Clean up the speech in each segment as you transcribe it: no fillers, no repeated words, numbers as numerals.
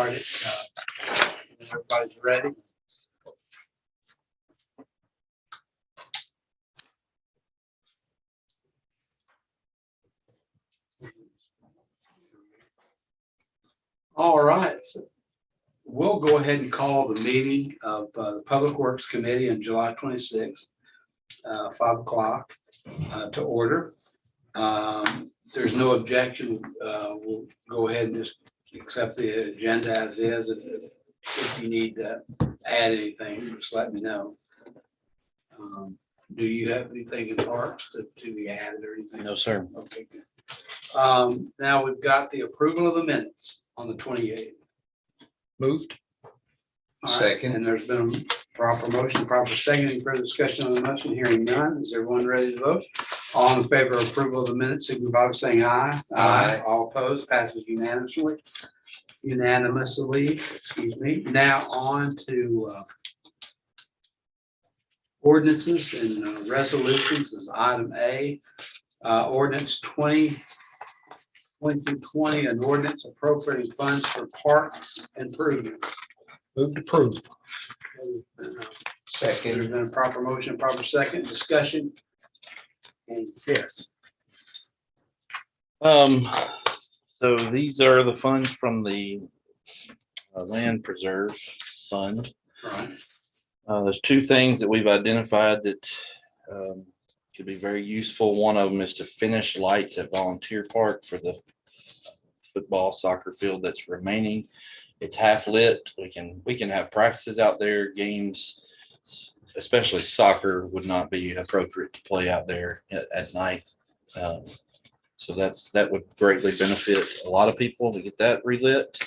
started. Everybody's ready. All right, so we'll go ahead and call the meeting of the Public Works Committee on July 26th, 5 o'clock to order. There's no objection. We'll go ahead and just accept the agenda as is. If you need to add anything, just let me know. Do you have anything in parks to be added or anything? No, sir. Okay, good. Now we've got the approval of the minutes on the 28th. Moved. All right, Second. and there's been a proper motion, proper second. Any further discussion on the motion? Hearing none. Is everyone ready to vote? All in favor of approval of the minutes, signify by saying aye. Aye. All opposed, passes unanimously, excuse me. Now on to ordinances and resolutions is item A. Ordinance 2020, an ordinance appropriating funds for park improvements. Moved approved. There's Second. been a proper motion, proper second, discussion. Yes. So these are the funds from the Land Preserve Fund. Right. There's two things that we've identified that could be very useful. One of them is to finish lights at Volunteer Park for the football soccer field that's remaining. It's half lit. We can have practices out there, games, especially soccer would not be appropriate to play out there at night. So that would greatly benefit a lot of people to get that relit.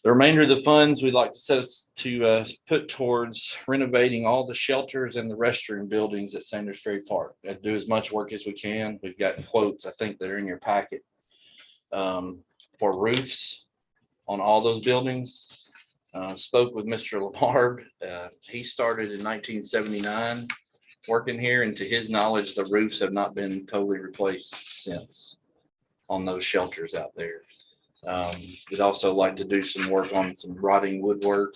The remainder of the funds we'd like to set us to put towards renovating all the shelters and the restroom buildings at Sanders Ferry Park. And do as much work as we can. We've got quotes, I think, that are in your packet for roofs on all those buildings. Spoke with Mr. Lamarb. He started in 1979 working here, and to his knowledge, the roofs have not been totally replaced since on those shelters out there. We'd also like to do some work on some rotting woodwork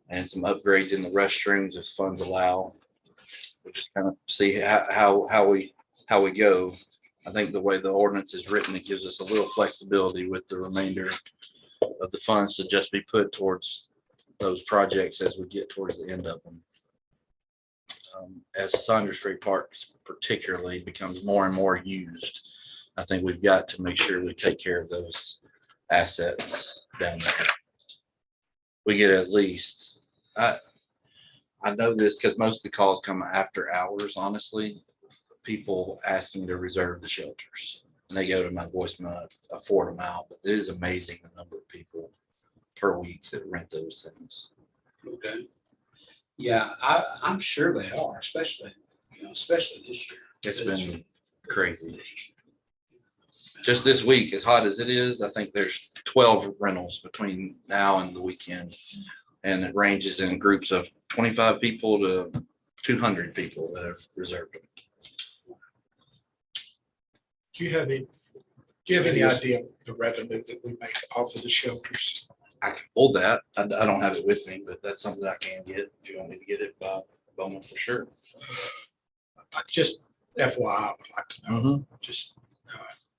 and some upgrades in the restrooms if funds allow. We'll just kind of see how we go. I think the way the ordinance is written, it gives us a little flexibility with the remainder of the funds to just be put towards those projects as we get towards the end of them. As Saunders Ferry Park particularly becomes more and more used, I think we've got to make sure we take care of those assets down there. We get at least, I know this because most of the calls come after hours, honestly, people asking to reserve the shelters. And they go to my voicemail, I forward them out, but it is amazing the number of people per week that rent those things. Okay. Yeah, I'm sure they are, especially this year. It's been crazy. Just this week, as hot as it is, I think there's 12 rentals between now and the weekend. And it ranges in groups of 25 people to 200 people that have reserved them. Do you have any idea of the revenue that we make off of the shelters? I can pull that. I don't have it with me, but that's something I can get. If you want me to get it, Bowman, for sure. Just FYI, I would like to know. Mhm. Just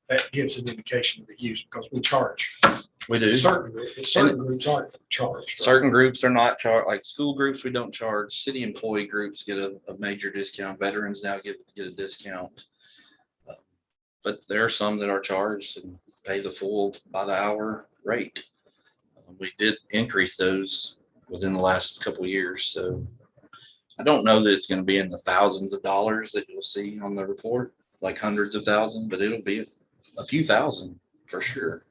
that gives an indication of the use because we charge. We do. Certain groups aren't charged. Certain groups are not charged, like school groups, we don't charge. City employee groups get a major discount. Veterans now get a discount. But there are some that are charged and pay the full by the hour rate. We did increase those within the last couple of years. So I don't know that it's going to be in the thousands of dollars that you'll see on the report, like hundreds of thousands, but it'll be a few thousand for sure.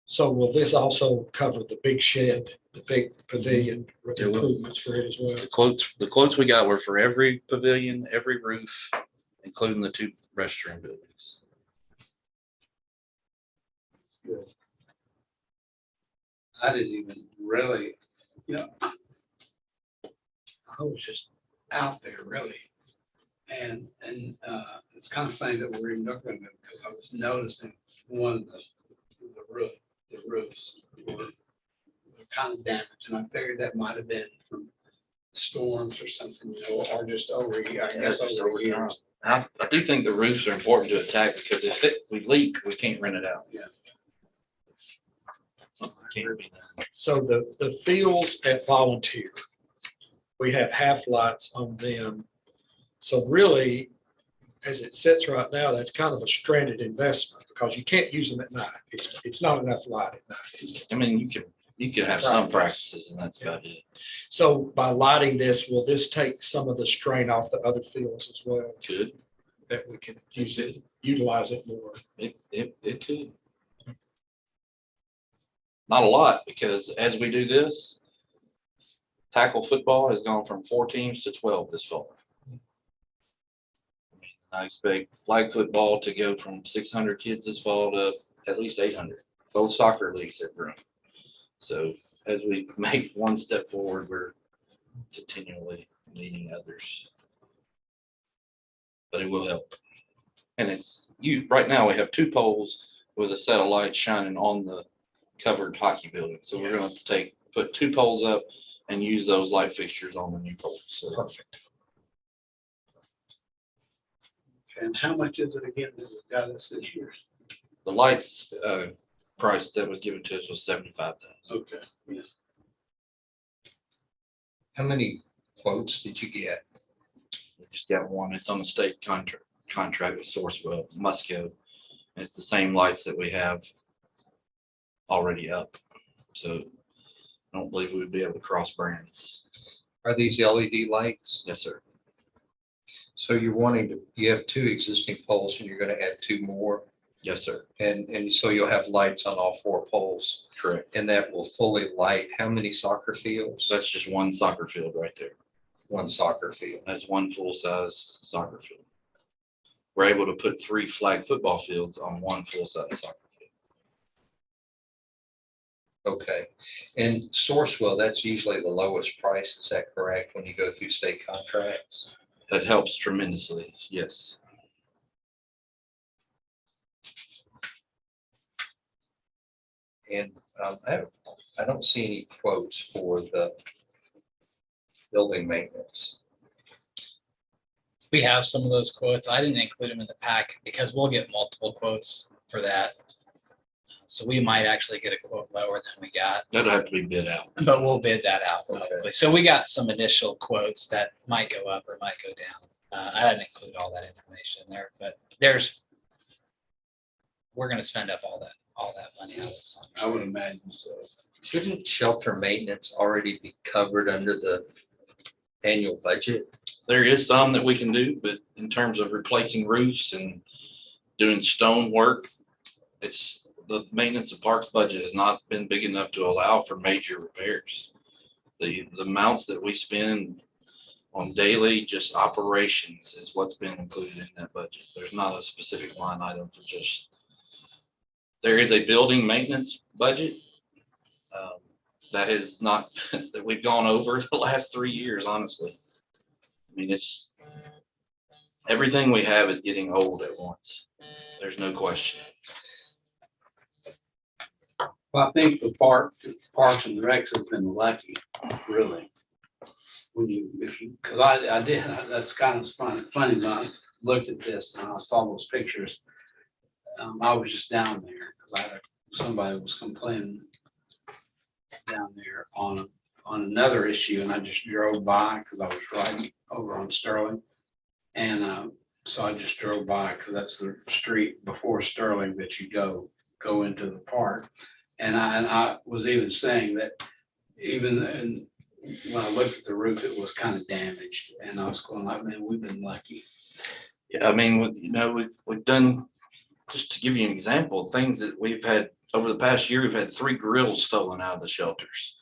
So will this also cover the big shed, the big pavilion It will. improvements for it as well? The quotes we got were for every pavilion, every roof, including the 2 restroom buildings. Good. I didn't even really, I was just out there really. And it's kind of funny that we're even looking at it because I was noticing one of the the roofs were kind of damaged, and I figured that might have been from storms or something, or just over, I guess, just over over years. I do think the roofs are important to attack because if we leak, we can't rent it out. Yeah. Can't be done. So the fields at Volunteer, we have half lights on them. So really, as it sits right now, that's kind of a stranded investment because you can't use them at night. It's not enough light at night. I mean, you can have some Practice. practices and that's about it. So by lighting this, will this take some of the strain off the other fields as well, Could, that we can utilize it more? it could. Not a lot, because as we do this, tackle football has gone from 4 teams to 12 this fall. I expect flag football to go from 600 kids this fall to at least 800. Both soccer leagues have grown. So as we make one step forward, we're continually leading others. But it will help. And right now we have 2 poles with a set of lights shining on the covered hockey building. So we're going to put 2 poles up and use those light fixtures on the new poles. So Perfect. And how much is it again that got us this year? the lights price that was given to us was 75,000. Okay, yeah. How many quotes did you get? We just got one. It's on the state contract with Sourcewell, Musco. It's the same lights that we have already up. So I don't believe we would be able to cross brands. Are these LED lights? Yes, sir. So you have 2 existing poles and you're going to add 2 more. Yes, sir. And so you'll have lights on all 4 poles Correct. and that will fully light how many soccer fields? So that's just one soccer field right there. 1 soccer field. That's one full-size soccer field. We're able to put 3 flag football fields on one full-size soccer field. Okay. And Sourcewell, that's usually the lowest price. Is that correct when you go through state contracts? That helps tremendously. Yes. And I don't see any quotes for the building maintenance. We have some of those quotes. I didn't include them in the pack because we'll get multiple quotes for that. So we might actually get a quote lower than we got, That'll have to be bid out. but we'll bid that out Okay. probably. So we got some initial quotes that might go up or might go down. I didn't include all that information there, but we're gonna spend up all that money out of this. I would imagine so. Shouldn't shelter maintenance already be covered under the annual budget? There is some that we can do, but in terms of replacing roofs and doing stone work, the maintenance of parks budget has not been big enough to allow for major repairs. The amounts that we spend on daily just operations is what's been included in that budget. There's not a specific line item for there is a building maintenance budget that has not, that we've gone over the last 3 years, honestly. I mean, everything we have is getting old at once. There's no question. Well, I think the Parks and Recs has been lucky, really. Because I did, that's kind of funny when I looked at this and I saw those pictures. I was just down there because somebody was complaining down there on another issue, and I just drove by because I was riding over on Sterling. And so I just drove by because that's the street before Sterling that you go into the park. And I was even saying that when I looked at the roof, it was kind of damaged, and I was going like, man, we've been lucky. Yeah, I mean, we've done, just to give you an example, things that we've had over the past year, we've had 3 grills stolen out of the shelters.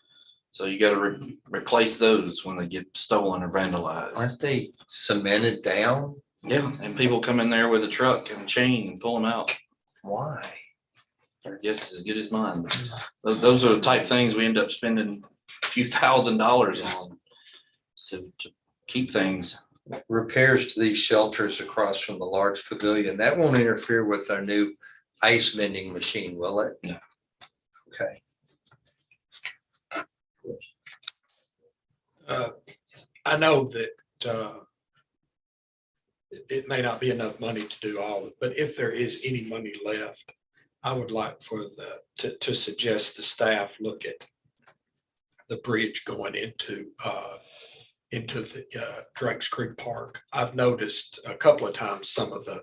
So you got to replace those when they get stolen or vandalized. Aren't they cemented down? Yeah, and people come in there with a truck and a chain and pull them out. Why? Our guess is as good as mine. Those are the type things we end up spending a few $1,000s on to keep things. Repairs to these shelters across from the large pavilion, that won't interfere with our new ice vending machine, will it? No. Okay. I know that it may not be enough money to do all of it, but if there is any money left, I would like for to suggest the staff look at the bridge going into the Drakes Creek Park. I've noticed a couple of times some of the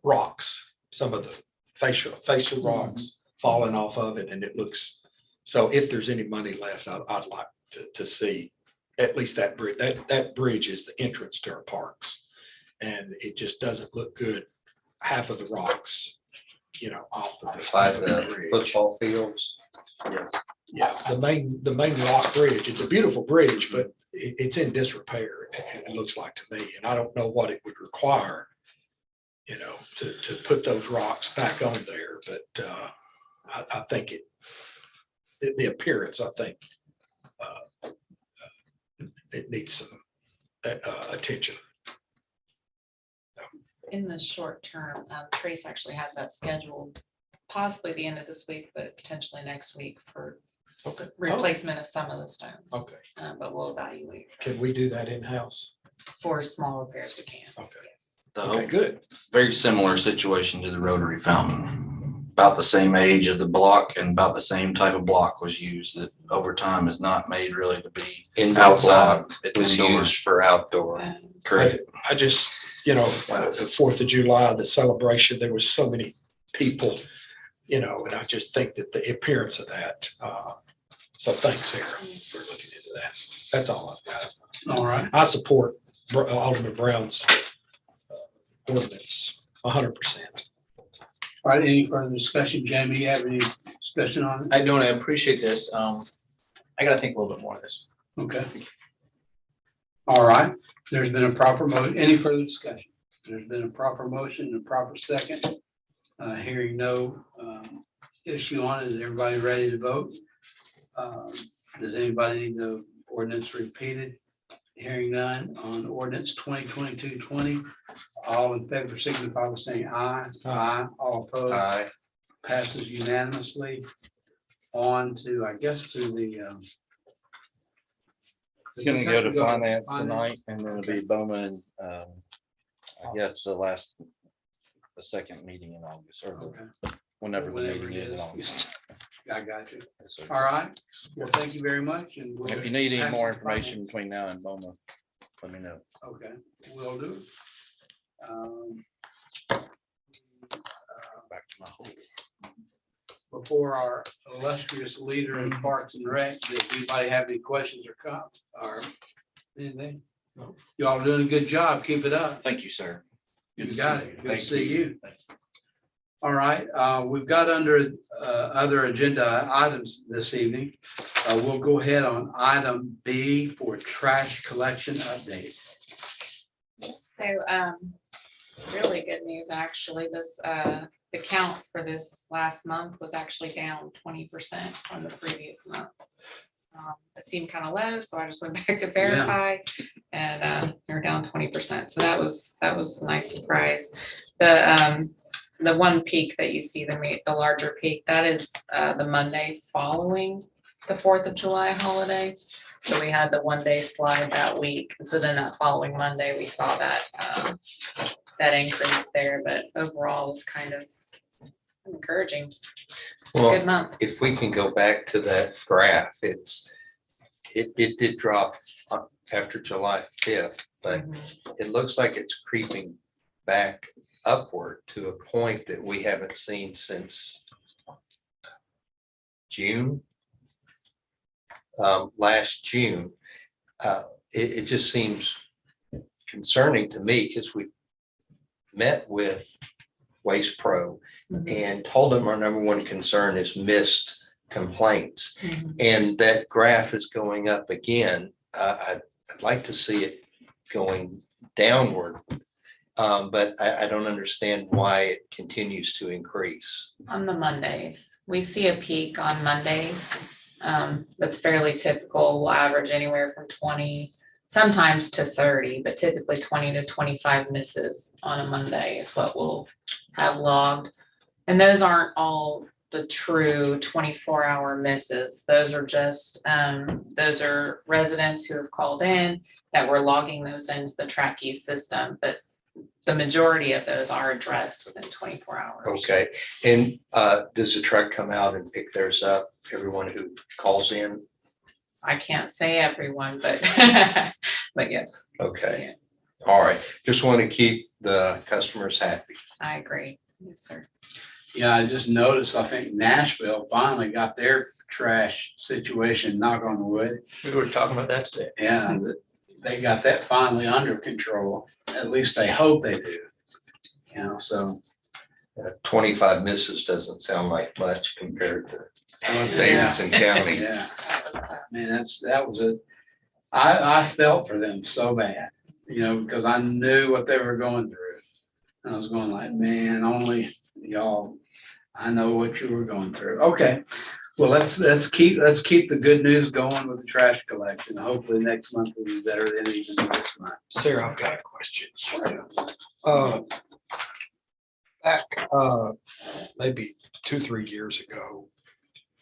rocks, some of the facial rocks falling off of it, and it looks, so if there's any money left, I'd like to see at least that bridge. That bridge is the entrance to our parks, and it just doesn't look good. Half of the rocks, off of By the the bridge. football fields. Yeah, the main rock bridge, it's a beautiful bridge, but it's in disrepair, it looks like to me, and I don't know what it would require, to put those rocks back on there, but I think the appearance, I think it needs some attention. In the short term, Trace actually has that scheduled possibly the end of this week, but potentially next week for Okay. replacement of some of the stones. Okay, But we'll evaluate can we do that in-house? for small repairs we can. Okay. Yes. Okay, good. Very similar situation to the rotary fountain. About the same age of the block and about the same type of block was used that over time is not made really to be Indoor outside. block It's was indoor. used for outdoor. Correct. I just, the 4th of July, the celebration, there was so many people, and I just think that the appearance of that. So thanks, Sarah, for looking into that. That's all I've got. All right. I support Alderman Brown's ordinance 100%. All right, any further discussion? Jamie, you have any discussion on it? I don't, I appreciate this. I gotta think a little bit more of this. Okay. All right, there's been a proper motion. Any further discussion? There's been a proper motion and a proper second. Hearing no issue on it, is everybody ready to vote? Does anybody need the ordinance repeated? Hearing none on ordinance 2022-20. All in favor signify by saying aye. Aye. All opposed. Aye. Passes unanimously. On to, I guess, to the. It's gonna go to finance tonight and then it'll be Bowman, I guess the second meeting in August or Okay, whenever the Whenever meeting it is in is. August. I got you. All right. Well, thank you very much. And we'll If you need any have more some information finance. between now and Bowman, let me know. Okay, will do. Back to my hole. Before our illustrious leader in Parks and Rec, does anybody have any questions or comments or anything? No. Y'all doing a good job. Keep it up. Thank you, sir. Good You to got see it. you. Good to Thank see you. Thanks. All right, we've got under other agenda items this evening. We'll go ahead on item B for trash collection update. So, really good news, actually, the count for this last month was actually down 20% from the previous month. It seemed kind of low, so I just went back to verify, and they're down 20%. So that was a nice surprise. The one peak that you see, the larger peak, that is the Monday following the 4th of July holiday. So we had the 1 day slide that week. And so then that following Monday, we saw that increase there, but overall it was kind of encouraging. Good Well, month. if we can go back to that graph, it did drop after July 5th, but Mhm. it looks like it's creeping back upward to a point that we haven't seen since June. Last June. It just seems concerning to me because we met with Waste Pro Mhm. and told them our number one concern is missed complaints. Mhm. And that graph is going up again. I'd like to see it going downward. But I don't understand why it continues to increase. On the Mondays, we see a peak on Mondays. That's fairly typical. We'll average anywhere from 20 sometimes to 30, but typically 20 to 25 misses on a Monday is what we'll have logged. And those aren't all the true 24-hour misses. Those are just, those are residents who have called in that we're logging those into the Tracky system, but the majority of those are addressed within 24 hours. Okay, and does the truck come out and pick theirs up, everyone who calls in? I can't say everyone, but, but yes, Okay, all right, just want to keep the customers happy. I agree. Yes, sir. Yeah, I just noticed, I think Nashville finally got their trash situation, knock on wood. We were talking about that today. And they got that finally under control. At least they hope they do. You know, so. 25 misses doesn't sound like much compared to Yeah. Davidson County. Yeah, That was tough. man, that was it. I felt for them so bad, you know, because I knew what they were going through. And I was going like, man, only y'all, I know what you were going through. Okay. Well, let's keep the good news going with the trash collection. Hopefully next month will be better than even this month. Sarah, I've got a question. Back, maybe 2-3 years ago,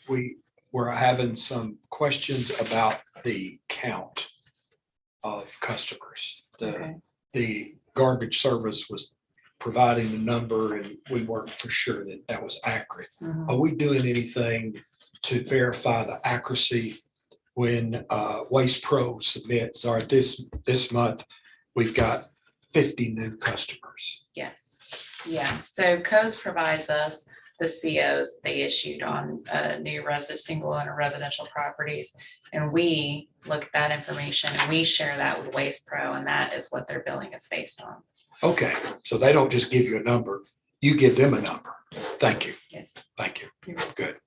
we were having some questions about the count of customers. Okay. The garbage service was providing a number and we weren't for sure that that was accurate. Mhm. Are we doing anything to verify the accuracy when Waste Pro submits, or this month, we've got 50 new customers? Yes, yeah, so codes provides us the COs they issued on new single owner residential properties. And we look at that information and we share that with Waste Pro, and that is what their billing is based on. Okay, so they don't just give you a number, you give them a number. Thank you, Yes. thank you. You're Good.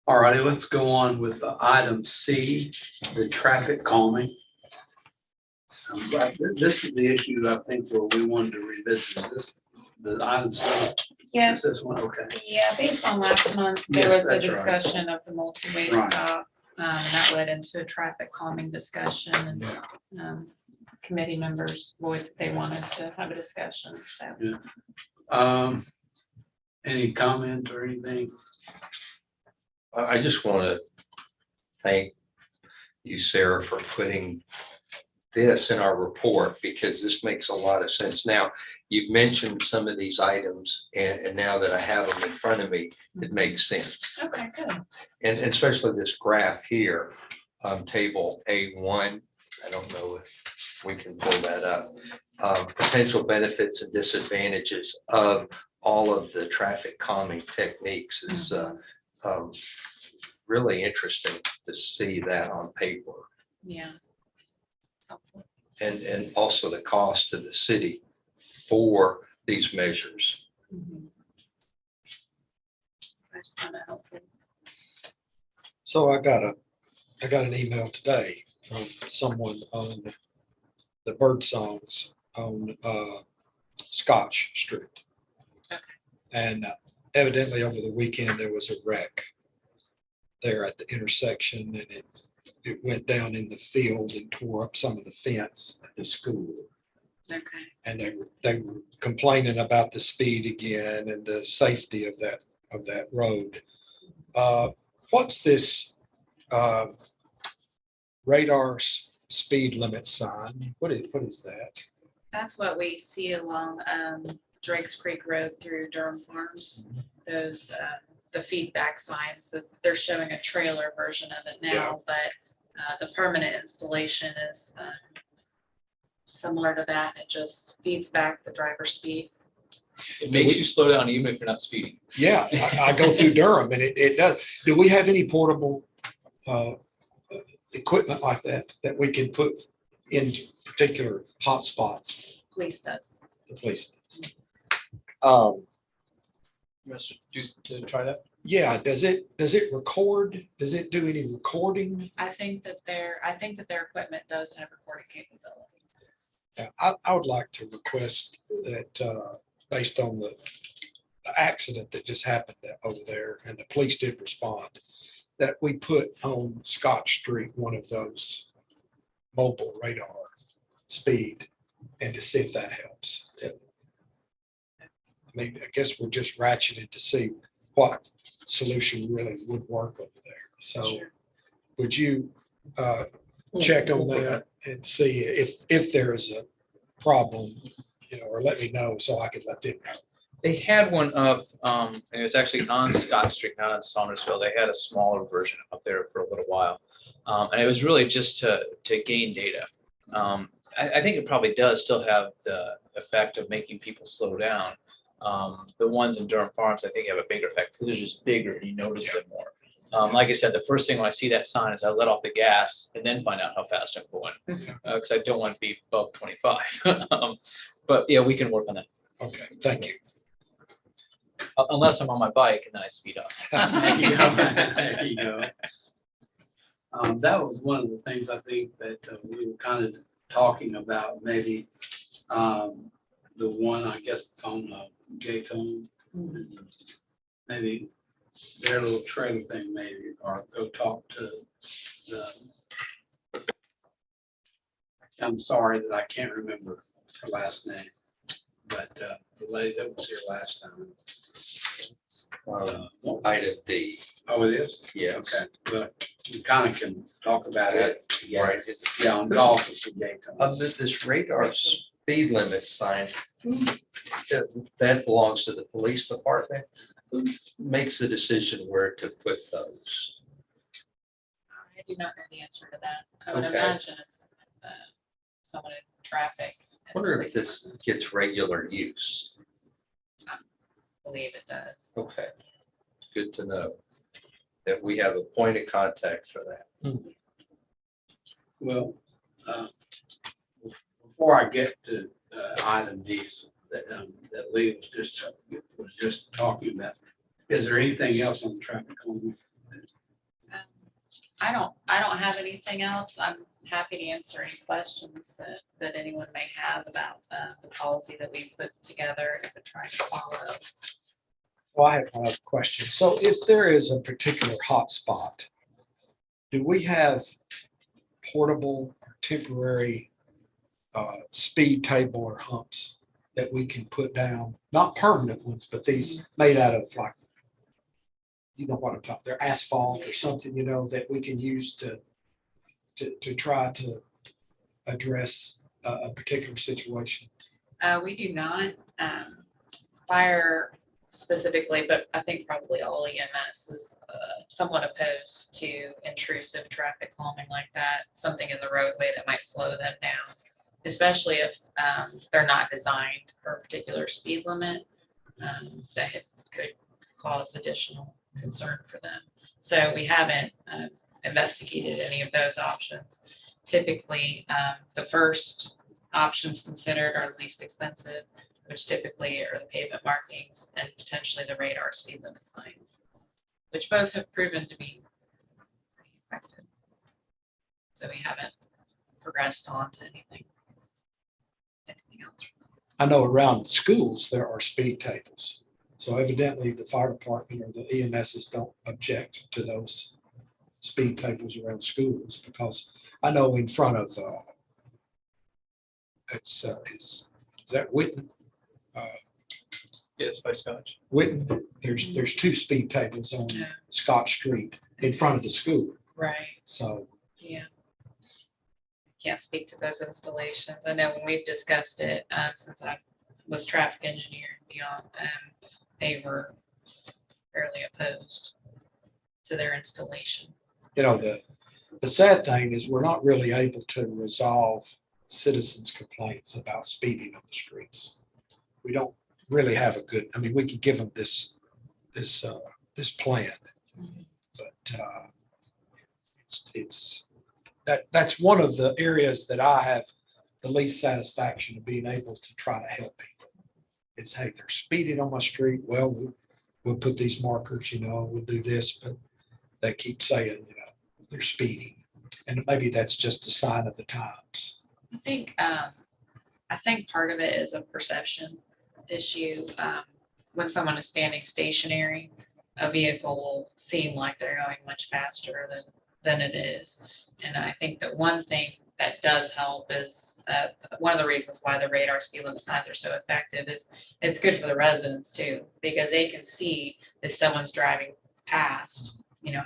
All righty, let's go on with item C, the traffic calming. This is the issue I think where we wanted to revisit. Is this the item C? Yes, This one, okay. yeah, based on last month, there Yes, was a that's right. discussion of the multi-way Right. stop. And that led into a traffic calming discussion, and Yeah. committee members voiced that they wanted to have a discussion, so. Any comment or anything? I just want to thank you, Sarah, for putting this in our report, because this makes a lot of sense. Now, you've mentioned some of these items, and now that I have them in front of me, it makes sense. Okay, good. And especially this graph here, table A1, I don't know if we can pull that up. Potential benefits and disadvantages of all of the traffic calming techniques is really interesting to see that on paper. Yeah. Helpful. And also the cost to the city for these measures. Mhm. That's kind of helpful. So I got an email today from someone on the bird songs on Scotch Street. Okay. And evidently over the weekend, there was a wreck there at the intersection, and it went down in the field and tore up some of the fence at the school. Okay. And they were complaining about the speed again and the safety of that road. What's this radar speed limit sign? What is that? That's what we see along Drake's Creek Road through Durham Farms. Those the feedback signs that they're showing a trailer version of it now, but the permanent installation is similar to that. It just feeds back the driver's speed. It makes you slow down even if you're not speeding. Yeah, I go through Durham and it does. Do we have any portable equipment like that we can put in particular hot spots? Police does. The police. You want us to try that? Yeah, does it record? Does it do any recording? I think that their equipment does have recording capability. Yeah, I would like to request that based on the accident that just happened over there, and the police did respond, that we put on Scott Street one of those mobile radar speed and to see if that helps. I mean, I guess we're just ratcheting to see what solution really would work over there. So Sure. would you check on that and see if there is a problem, or let me know so I can let them know. They had one up, and it was actually on Scott Street, not on Saundersville. They had a smaller version up there for a little while. And it was really just to gain data. I think it probably does still have the effect of making people slow down. The ones in Durham Farms, I think, have a bigger effect because they're just bigger and you notice them more. Like I said, the first thing when I see that sign is I let off the gas and then find out how fast I'm going, because I don't want to be above 25. But yeah, we can work on that. Okay, thank you. Unless I'm on my bike and then I speed up. There you go. There you go. That was one of the things I think that we were kind of talking about, maybe the one, I guess it's on Gayton. Maybe their little trailer thing maybe, or go talk to the, I'm sorry that I can't remember her last name, but the lady that was here last time. Item D, Oh, it is? yes. Okay, but you kind of can talk about it. Right. Yeah, on golf, it's a Gayton. This radar speed limit sign, that belongs to the police department. Who makes the decision where to put those? I do not know the answer to that. I would Okay. imagine it's someone in traffic. and Wonder if police this department. gets regular use. I believe it does. Okay, good to know that we have a point of contact for that. Well, before I get to item D that Lee was just talking about, is there anything else on the traffic calming? I don't have anything else. I'm happy to answer any questions that anyone may have about the policy that we put together and been trying to follow. Well, I have one other question. So if there is a particular hot spot, do we have portable or temporary speed table or humps that we can put down? Not permanent ones, but these made out of like, you know what I'm talking, they're asphalt or something, that we can use to try to address a particular situation. We do not fire specifically, but I think probably all EMS is somewhat opposed to intrusive traffic calming like that, something in the roadway that might slow them down, especially if they're not designed for a particular speed limit that could cause additional concern for them. So we haven't investigated any of those options. Typically, the first options considered are least expensive, which typically are the pavement markings and potentially the radar speed limit signs, which both have proven to be pretty effective. So we haven't progressed on to anything else. I know around schools, there are speed tables. So evidently the fire department or the EMSs don't object to those speed tables around schools, because I know in front of, is that Witten? Yes, by Scotch. Witten, there's two speed tables on Yeah. Scott Street in front of the school. Right, So, yeah. Can't speak to those installations. I know when we've discussed it, since I was traffic engineer and beyond, they were fairly opposed to their installation. the sad thing is we're not really able to resolve citizens' complaints about speeding on the streets. We don't really have a good, we can give them this plan, but that's one of the areas that I have the least satisfaction of being able to try to help people. It's, hey, they're speeding on my street. Well, we'll put these markers, we'll do this, but they keep saying, they're speeding. And maybe that's just a sign of the times. I think part of it is a perception issue. When someone is standing stationary, a vehicle will seem like they're going much faster than it is. And I think that one thing that does help is one of the reasons why the radar speed limit signs are so effective is it's good for the residents too, because they can see if someone's driving past,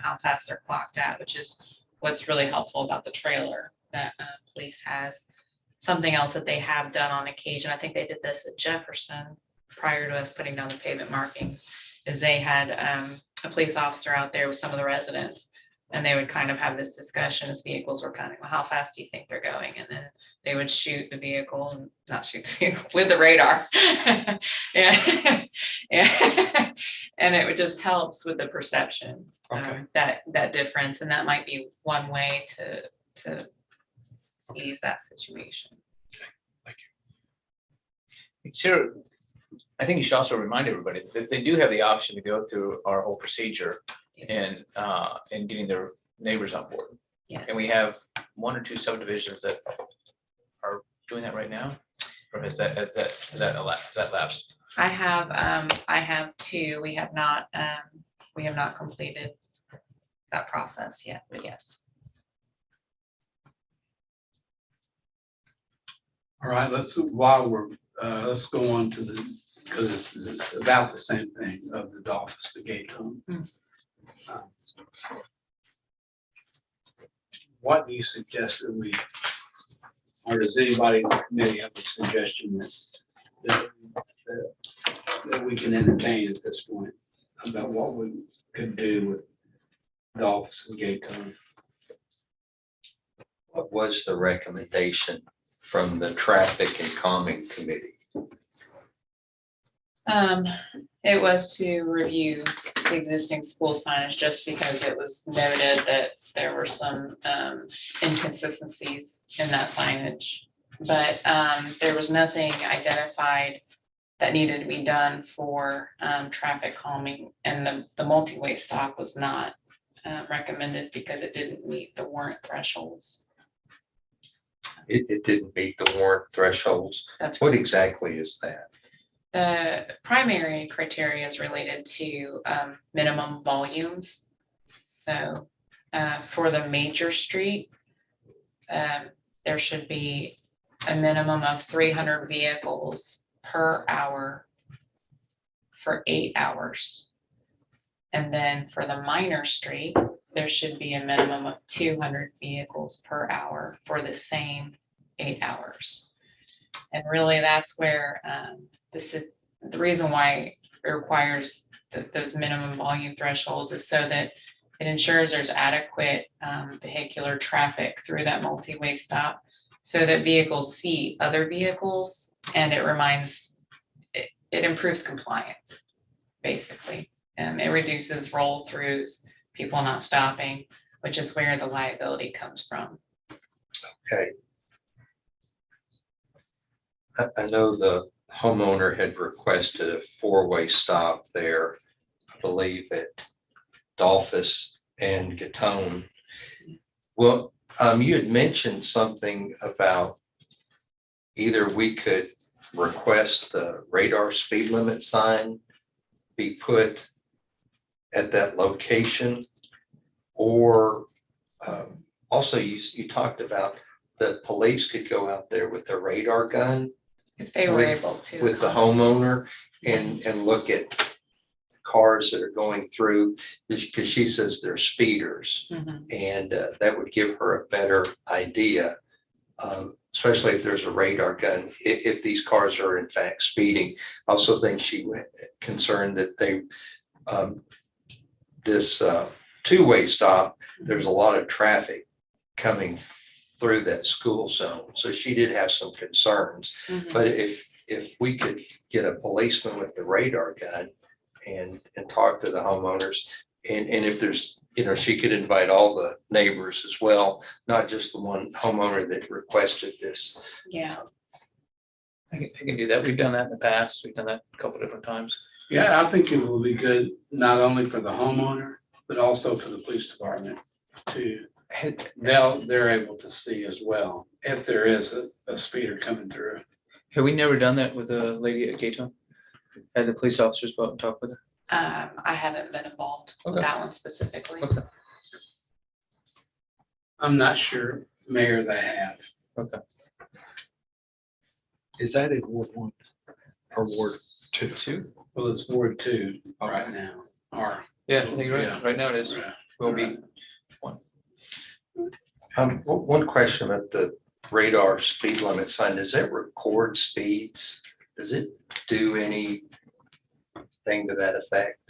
how fast they're clocked at, which is what's really helpful about the trailer that police has. Something else that they have done on occasion, I think they did this at Jefferson prior to us putting down the pavement markings, is they had a police officer out there with some of the residents, and they would kind of have this discussion as vehicles were coming, well, how fast do you think they're going? And then they would shoot the vehicle and not shoot the vehicle with the radar. Yeah. Yeah. And it would just helps with the perception, Okay. that difference. And that might be one way to ease that situation. Thank you. Sarah, I think you should also remind everybody that they do have the option to go through our whole procedure and getting their neighbors on board. Yes. And we have 1 or 2 subdivisions that are doing that right now? Or has that lapsed? I have 2. We have not completed that process yet, but yes. All right, let's go on to because it's about the same thing of the Dolphins, the gate home. What do you suggest that we, or does anybody in the committee have a suggestion that we can entertain at this point about what we could do with Dolphins and gate home? What was the recommendation from the Traffic and Calming Committee? It was to review the existing school signage just because it was noted that there were some inconsistencies in that signage. But there was nothing identified that needed to be done for traffic calming, and the multi-way stop was not recommended because it didn't meet the warrant thresholds. It didn't meet the warrant thresholds. That's What exactly is that? The primary criteria is related to minimum volumes. So for the major street, there should be a minimum of 300 vehicles per hour for 8 hours. And then for the minor street, there should be a minimum of 200 vehicles per hour for the same 8 hours. And really that's where the reason why it requires those minimum volume thresholds is so that it ensures there's adequate vehicular traffic through that multi-way stop so that vehicles see other vehicles, and it improves compliance, basically. It reduces roll-throughs, people not stopping, which is where the liability comes from. Okay. I know the homeowner had requested a 4-way stop there, I believe at Dolphus and Gatone. Well, you had mentioned something about either we could request the radar speed limit sign be put at that location, or also you talked about the police could go out there with a radar gun If they were able to. with the homeowner and look at cars that are going through, because she says they're speeders. Mhm. And that would give her a better idea, especially if there's a radar gun, if these cars are in fact speeding. I also think she was concerned that this 2-way stop, there's a lot of traffic coming through that school zone. So she did have some concerns. Mhm. But if we could get a policeman with the radar gun and talk to the homeowners, and if there's, she could invite all the neighbors as well, not just the one homeowner that requested this. Yeah. I can do that. We've done that in the past. We've done that a couple different times. Yeah, I think it will be good, not only for the homeowner, but also for the police department too. They're able to see as well if there is a speeder coming through. Have we never done that with a lady at Gato? Had the police officers go out and talk with her? I haven't been involved with Okay. that one specifically. Okay. I'm not sure mayors I have. Is that in Ward 1 or Ward 2? Well, it's Ward 2 right now, or. Yeah, I think you're Yeah. right. Right now it is. Will be. One question about the radar speed limit sign, does it record speeds? Does it do anything to that effect?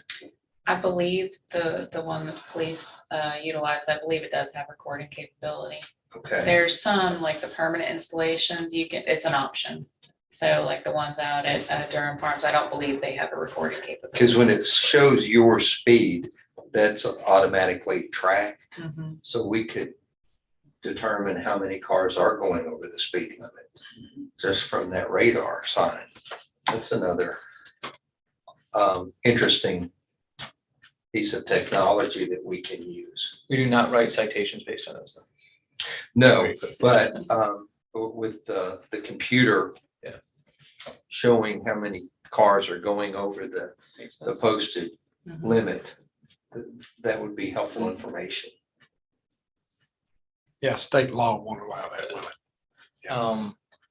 I believe the one that the police utilize, I believe it does have recording capability. Okay, There's some, like the permanent installations, it's an option. So like the ones out at Durham Farms, I don't believe they have a recording capability. because when it shows your speed, that's automatically tracked. Mhm. So we could determine how many cars are going over the speed limit just from that radar sign. That's another interesting piece of technology that we can use. We do not write citations based on those. Though. No, but with the computer Yeah. showing how many cars are going over the Makes sense. posted Mhm. limit, that would be helpful information. Yeah, state law won't allow that, will it?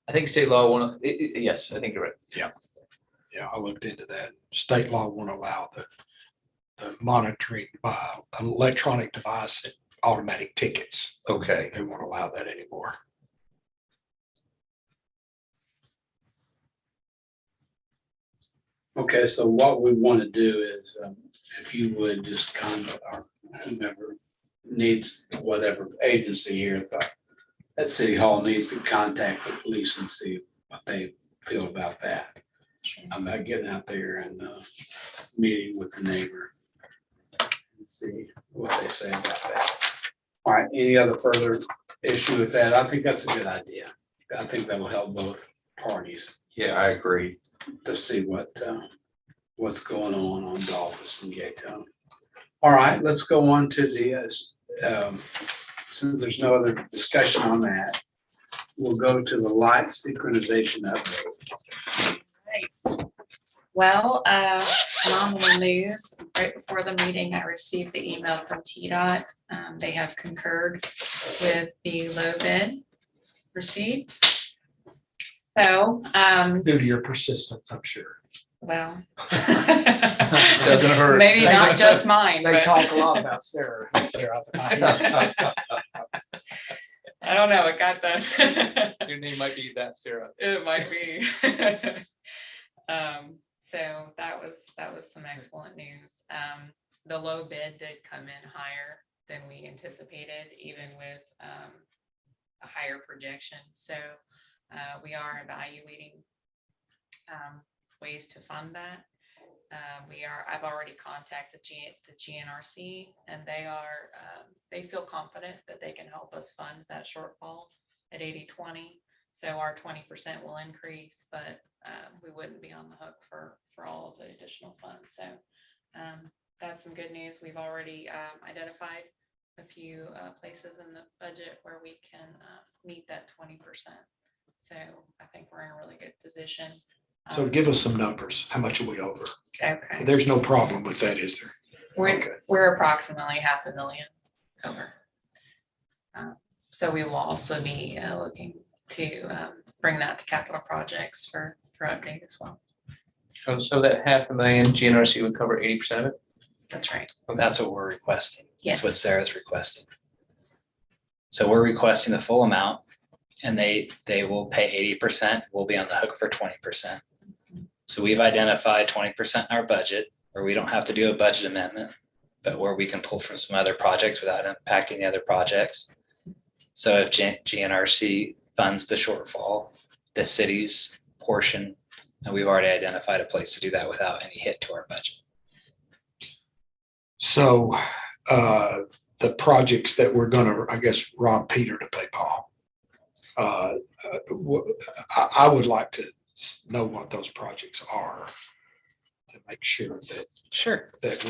I think state law yes, I think you're right. Yeah, I looked into that. State law won't allow the monitoring by an electronic device and automatic tickets. Okay, They won't allow that anymore. Okay, so what we want to do is, if you would just contact our whomever needs, whatever agency here at City Hall needs to contact the police and see what they feel about that. About getting out there and meeting with the neighbor and see what they say about that. All right, any other further issue with that? I think that's a good idea. I think that will help both parties yeah, I agree. to see what's going on Dolphus and Gaytown. All right, let's go on to the, since there's no other discussion on that, we'll go to the light synchronization update. Right. Well, phenomenal news. Right before the meeting, I received the email from TDOT. They have concurred with the low bid received. So, Due to your persistence, I'm sure. well. Doesn't hurt. Maybe not just mine, They but talk a lot about Sarah. I don't know, it got done. Your name might be that, Sarah. It might be. So that was some excellent news. The low bid did come in higher than we anticipated, even with a higher projection. So we are evaluating ways to fund that. I've already contacted the GNRC, and they feel confident that they can help us fund that shortfall at 80/20. So our 20% will increase, but we wouldn't be on the hook for all of the additional funds. So that's some good news. We've already identified a few places in the budget where we can meet that 20%. So I think we're in a really good position. So give us some numbers. How much are we over? Okay. There's no problem with that, is there? Okay. We're approximately $500,000 over. So we will also be looking to bring that to capital projects for update as well. So that $500,000 GNRC would cover 80% of it? That's right. That's what we're requesting. Yes. That's what Sarah's requesting. So we're requesting the full amount and they will pay 80%. We'll be on the hook for 20%. So we've identified 20% in our budget where we don't have to do a budget amendment, but where we can pull from some other projects without impacting the other projects. So if GNRC funds the shortfall, the city's portion, and we've already identified a place to do that without any hit to our budget. So the projects that we're gonna, I guess, rob Peter to pay Paul. I would like to know what those projects are to make sure that Sure. that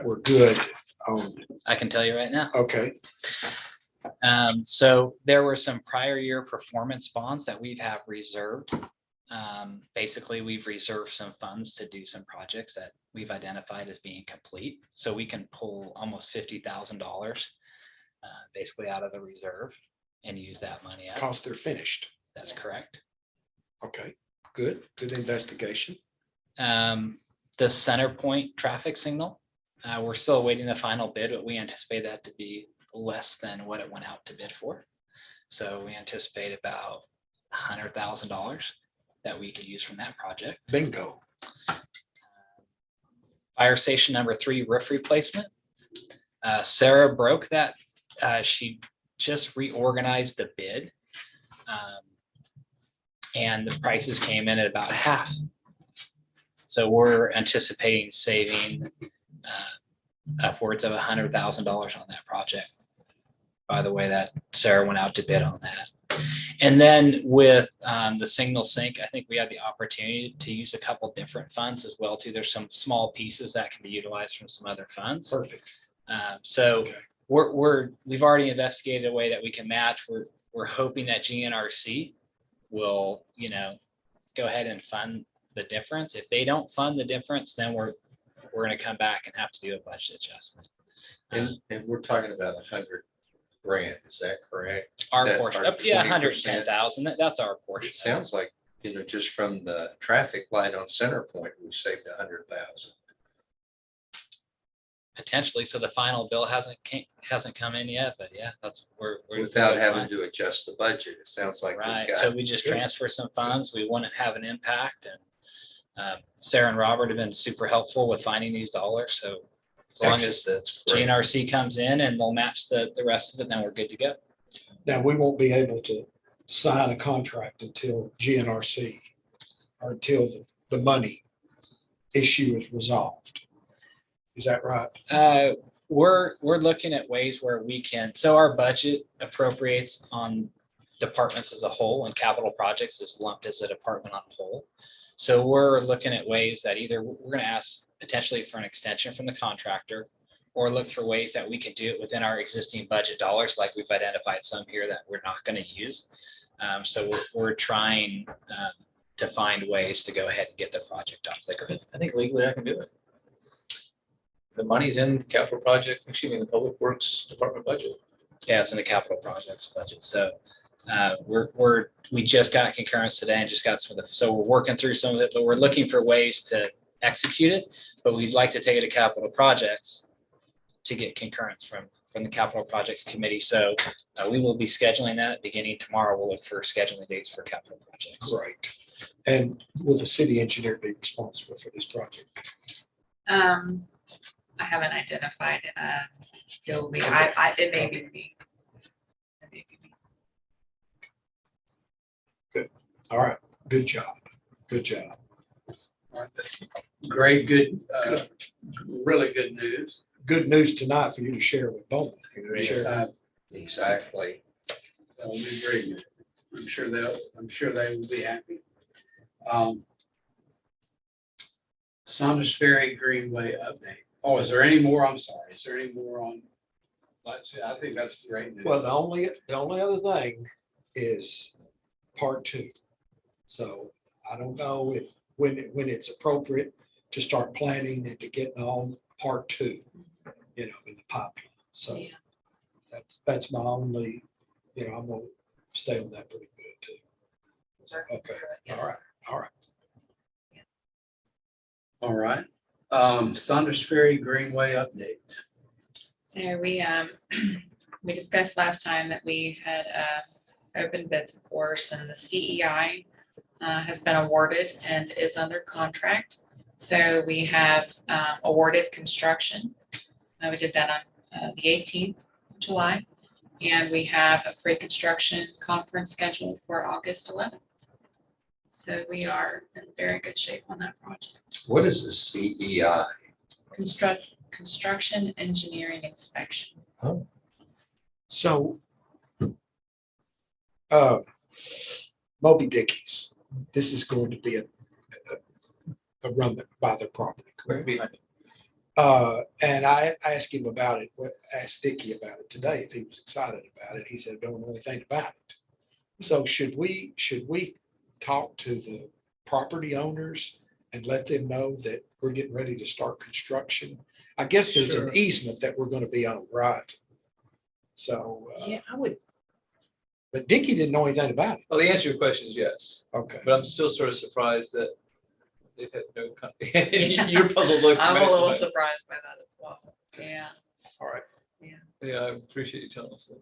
we're good on. I can tell you right now. Okay, So there were some prior year performance bonds that we have reserved. Basically, we've reserved some funds to do some projects that we've identified as being complete. So we can pull almost $50,000 basically out of the reserve. and use that money up. Because they're finished. That's correct. Okay, good investigation. The center point traffic signal, we're still awaiting the final bid, but we anticipate that to be less than what it went out to bid for. So we anticipate about $100,000 that we could use from that project. Bingo. Fire station number 3 roof replacement. Sarah broke that. She just reorganized the bid. And the prices came in at about half. So we're anticipating saving upwards of $100,000 on that project. By the way, that Sarah went out to bid on that. And then with the signal sync, I think we have the opportunity to use a couple different funds as well too. There's some small pieces that can be utilized from some other funds. Perfect. So Okay. we've already investigated a way that we can match. We're hoping that GNRC will, go ahead and fund the difference. If they don't fund the difference, then we're going to come back and have to do a budget adjustment. And we're talking about $100,000, is that correct? Is Our that portion, our up to 110,000. 20%? That's our portion. It sounds like, just from the traffic light on Center Point, we've saved $100,000. Potentially. So the final bill hasn't come in yet, but yeah, that's we're Without having to adjust the budget, it sounds like we've right. got. So we just transfer some funds. We wouldn't have an impact, and Sarah and Robert have been super helpful with finding these dollars. So as long as That's great. GNRC comes in and they'll match the rest of it, then we're good to go. Now, we won't be able to sign a contract until GNRC or until the money issue is resolved. Is that right? We're looking at ways where we can, so our budget appropriates on departments as a whole, and capital projects is lumped as a department on whole. So we're looking at ways that either we're going to ask potentially for an extension from the contractor, or look for ways that we can do it within our existing budget dollars, like we've identified some here that we're not going to use. So we're trying to find ways to go ahead and get the project off the ground. I think legally I can do it. The money's in the capital project, the Public Works Department budget. Yeah, it's in the capital projects budget. So we just got concurrence today and just got some of the, so we're working through some of it, but we're looking for ways to execute it. But we'd like to take it to capital projects to get concurrence from the capital projects committee. So we will be scheduling that beginning tomorrow. We'll look for scheduling dates for capital projects. Great. And will the city engineer be responsible for this project? I haven't identified, he'll be, it may be me. It may be me. All right, good job. Good job. All right, that's great, good, really good news. Good news tonight for you to share with Bowman. Yes, Exactly. that'll be great. I'm sure they will be happy. Saunders Ferry Greenway update. Oh, is there any more? I'm sorry. Is there any more on? I think that's great news. Well, the only other thing is part 2. So I don't know if, when it's appropriate to start planning and to get on part 2, in the pipeline. So Yeah. that's my only, I'm gonna stay on that pretty good too. Working Okay, through it, yes. all right. All right. Saunders Ferry Greenway update. So we discussed last time that we had open bids, of course, and the CEI has been awarded and is under contract. So we have awarded construction. We did that on the 18th of July, and we have a pre-construction conference scheduled for August 11th. So we are in very good shape on that project. What is the CEI? Construction engineering inspection. So Moby Dickies, this is going to be a run by their property. Right behind it. And I asked him about it, asked Dickie about it today, if he was excited about it. He said, don't know anything about it. So should we talk to the property owners and let them know that we're getting ready to start construction? I guess there's Sure. an easement that we're going to be on, right? So, Yeah, I would But Dickie didn't know anything about it. Well, the answer to your question is yes, Okay. but I'm still sort of surprised that they've had no. Yeah. You're puzzled. Look. I'm a little surprised by that as well. Yeah. All right. Yeah, I appreciate you telling us that.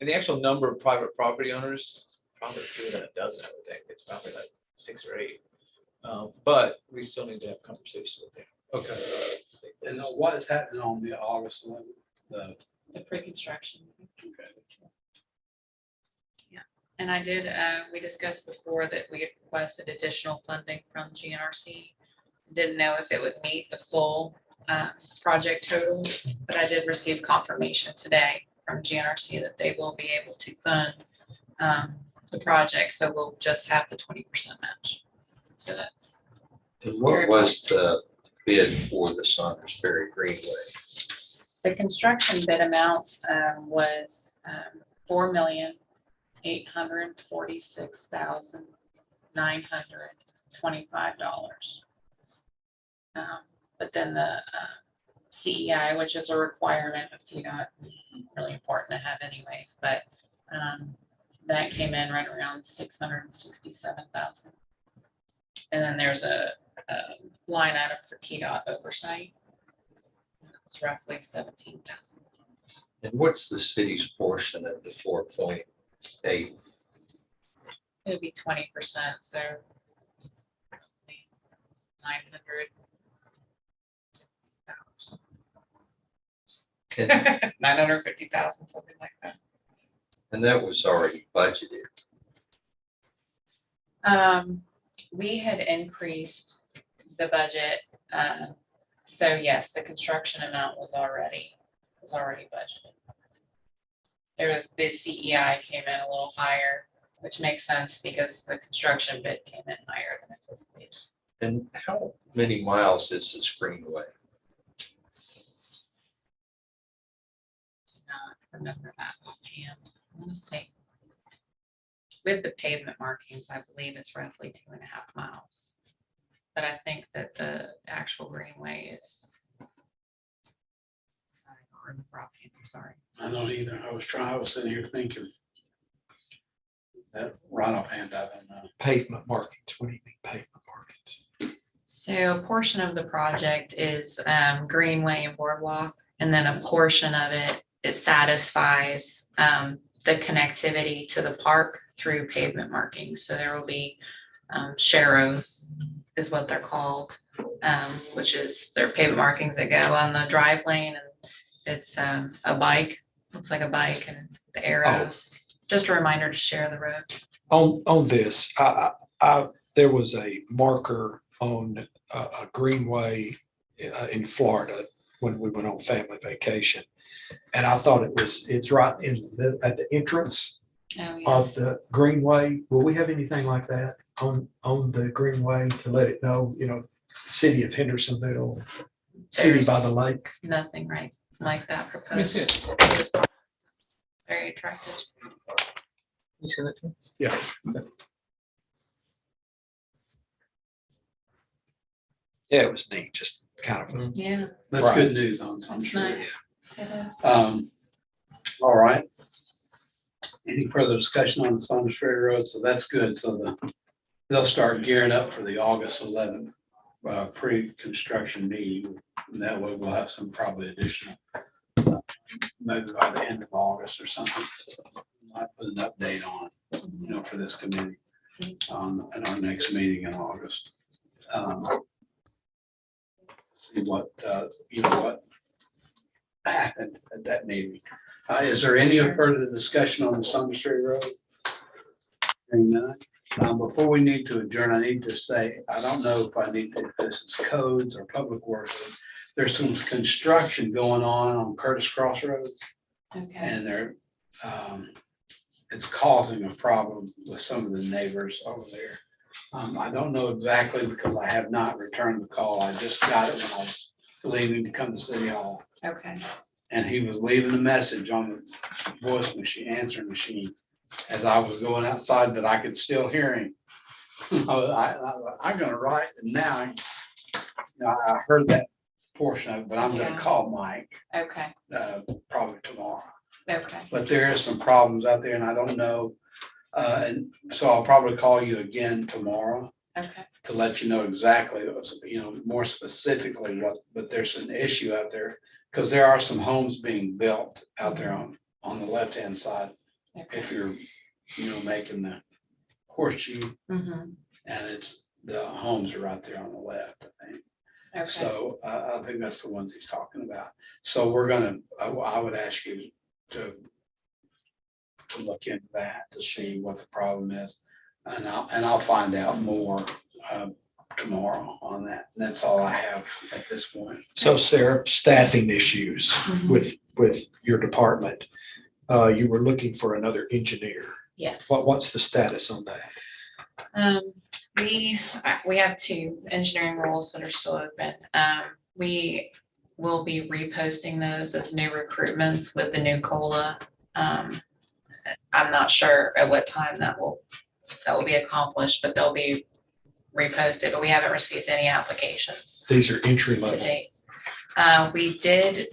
And the actual number of private property owners, is probably fewer than a dozen, I would think. It's probably like 6 or 8. But we still need to have conversations with them. Okay. And what is happening on the August 11th? The pre-construction. Okay. And I did, we discussed before that we had requested additional funding from GNRC. Didn't know if it would meet the full project total, but I did receive confirmation today from GNRC that they will be able to fund the project. So we'll just have the 20% match. So that's. And what was the bid for the Saunders Ferry Greenway? The construction bid amount was $4,846,925. But then the CEI, which is a requirement of TDOT, really important to have anyways, but that came in right around 667,000. And then there's a line item for TDOT oversight. It's roughly 17,000. And what's the city's portion of the 4.8? It would be 20%, so 900. And 950,000, something like that. and that was already budgeted. We had increased the budget. So yes, the construction amount was already budgeted. There was, the CEI came in a little higher, which makes sense because the construction bid came in higher than anticipated. And how many miles is this Greenway? Do not remember that offhand. I want to say with the pavement markings, I believe it's roughly 2.5 miles. But I think that the actual Greenway is. I don't remember offhand, I'm sorry. I don't either. I was sitting here thinking. That right offhand, I don't know. Pavement markings. What do you mean pavement markings? So a portion of the project is Greenway and Boardwalk, and then a portion of it satisfies the connectivity to the park through pavement markings. So there will be sharrows is what they're called, which is their pavement markings that go on the drive lane, and it's a bike, looks like a bike, and the arrows. Just a reminder to share the road. On this, there was a marker on a Greenway in Florida when we went on family vacation. And I thought it's right at the entrance Oh, yeah. of the Greenway. Will we have anything like that on the Greenway to let it know, city of Hendersonville, city by the lake? Nothing right like that Let me see proposed. it. It's very attractive. You see that too? Yeah. Yeah, it was neat, just kind of. Yeah, That's Right. good news on some that's sure. nice. It is. All right. Any further discussion on the Saunders Ferry Road? So that's good. So they'll start gearing up for the August 11th pre-construction meeting. And that way we'll have some probably additional, maybe by the end of August or something. Might put an update on, for this committee in our next meeting in August. See what happened at that meeting. Is there any Sure. further discussion on the Saunders Ferry Road? Hearing none. Before we need to adjourn, I need to say, I don't know if I need to, if this is codes or public works. There's some construction going on Curtis Crossroads, Okay, and it's causing a problem with some of the neighbors over there. I don't know exactly because I have not returned the call. I just got it when I was leaving to come to City Hall. okay. And he was leaving a message on the voice machine, answering machine, as I was going outside, that I could still hear him. I'm gonna write it now. I heard that portion of it, but I'm Yeah. gonna call Mike Okay, probably tomorrow Okay, but there is some problems out there and I don't know. And so I'll probably call you again tomorrow okay, to let you know exactly, more specifically what, but there's an issue out there. Because there are some homes being built out there on the left-hand side, okay. if you're, making the horseshoe, Mhm. and the homes are right there on the left, I think. Okay, So I think that's the ones he's talking about. So we're I would ask you to look into that, to see what the problem is. And I'll find out more tomorrow on that. And that's all I have at this point. So Sarah, staffing issues Mhm. with your department. You were looking for another engineer. yes. What's the status on that? We have 2 engineering roles that are still open. We will be reposting those as new recruitments with the new COLA. I'm not sure at what time that will be accomplished, but they'll be reposted, but we haven't received any applications These are entry to level. date. We did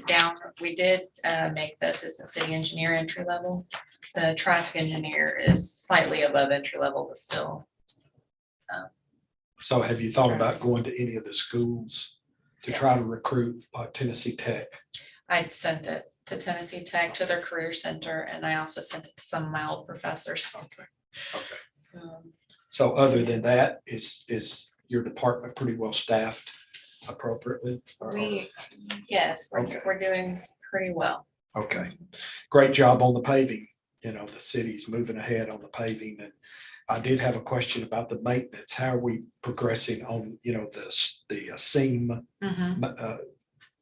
make the assistant city engineer entry level. The traffic engineer is slightly above entry level, but still. So have you thought about going to any of the schools to try to Yes. recruit Tennessee Tech? I sent it to Tennessee Tech, to their career center, and I also sent it to some of my old professors. Okay. Um, So other than that, is your department pretty well staffed appropriately? Yes, Okay. we're doing pretty well. Okay, great job on the paving. The city's moving ahead on the paving, and I did have a question about the maintenance. How are we progressing on, the seam, Mhm.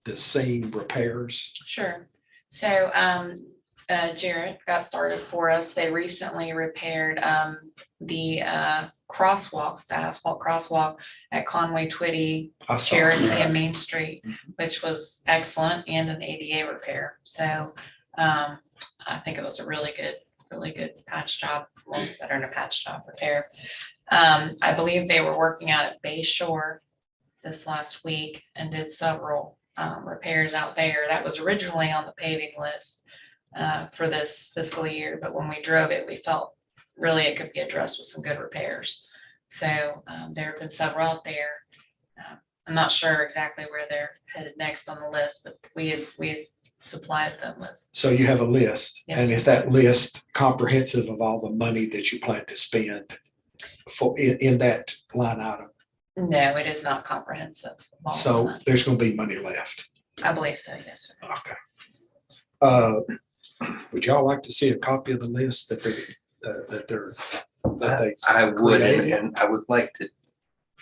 the seam repairs? Sure. So Jarrett got started for us. They recently repaired the crosswalk, the asphalt crosswalk at Conway, Twitty, I saw Cherokee, that. and Main Street, which was excellent, and an ADA repair. So I think it was a really good patch job, well, better than a patch job repair. I believe they were working out at Bay Shore this last week and did several repairs out there. That was originally on the paving list for this fiscal year, but when we drove it, we felt really it could be addressed with some good repairs. So there have been several out there. I'm not sure exactly where they're headed next on the list, but we had supplied them with. So you have a list, Yes, and sir. is that list comprehensive of all the money that you plan to spend in that line item? No, it is not comprehensive. of all of So that. there's going to be money left. I believe so, yes, sir. Okay. Would y'all like to see a copy of the list that they I would, created? and I would like to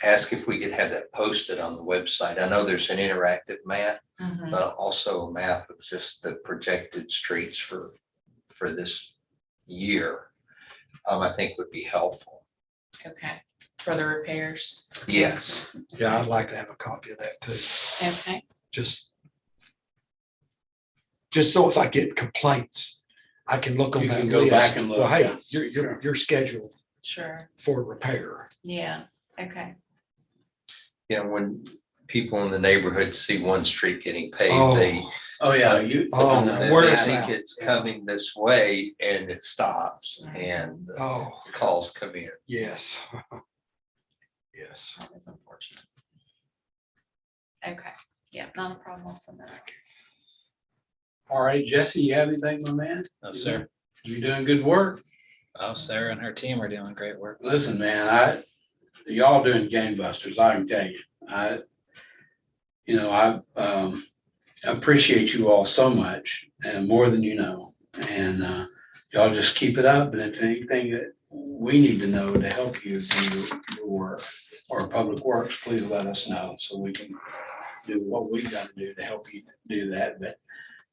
ask if we could have that posted on the website. I know there's an interactive map, Mhm. but also a map of just the projected streets for this year. I think would be helpful. Okay, for the repairs. Yes. Yeah, I'd like to have a copy of that too. Okay, Just so if I get complaints, I can look on You that can go back list. and look, Well, hey, yeah. you're scheduled sure, for repair. yeah, okay. When people in the neighborhood see one street getting paved, Oh, they Oh, yeah, where they is think that? it's coming this way and it stops Mhm. and Oh, calls come in. yes. Yes. That is unfortunate. Okay, yeah, not a problem. I'll send that out. all right, Jesse, you have anything, my man? No, sir. You're doing good work. Oh, Sarah and her team are doing great work. Listen, man, y'all doing gangbusters, I can tell you. I appreciate you all so much and more than you know. And y'all just keep it up. And if anything that we need to know to help you do your work or Public Works, please let us know so we can do what we got to do to help you do that. But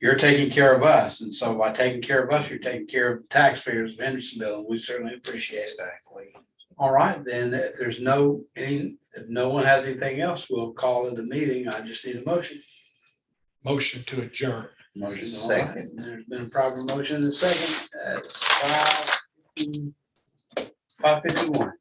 you're taking care of us. And so by taking care of us, you're taking care of the taxpayers of Hendersonville. And we certainly appreciate it. Exactly. All right, then if there's if no one has anything else, we'll call it a meeting. I just need a motion. Motion to adjourn. Motion, all right. Second. There's been a proper motion and a second at 5:51.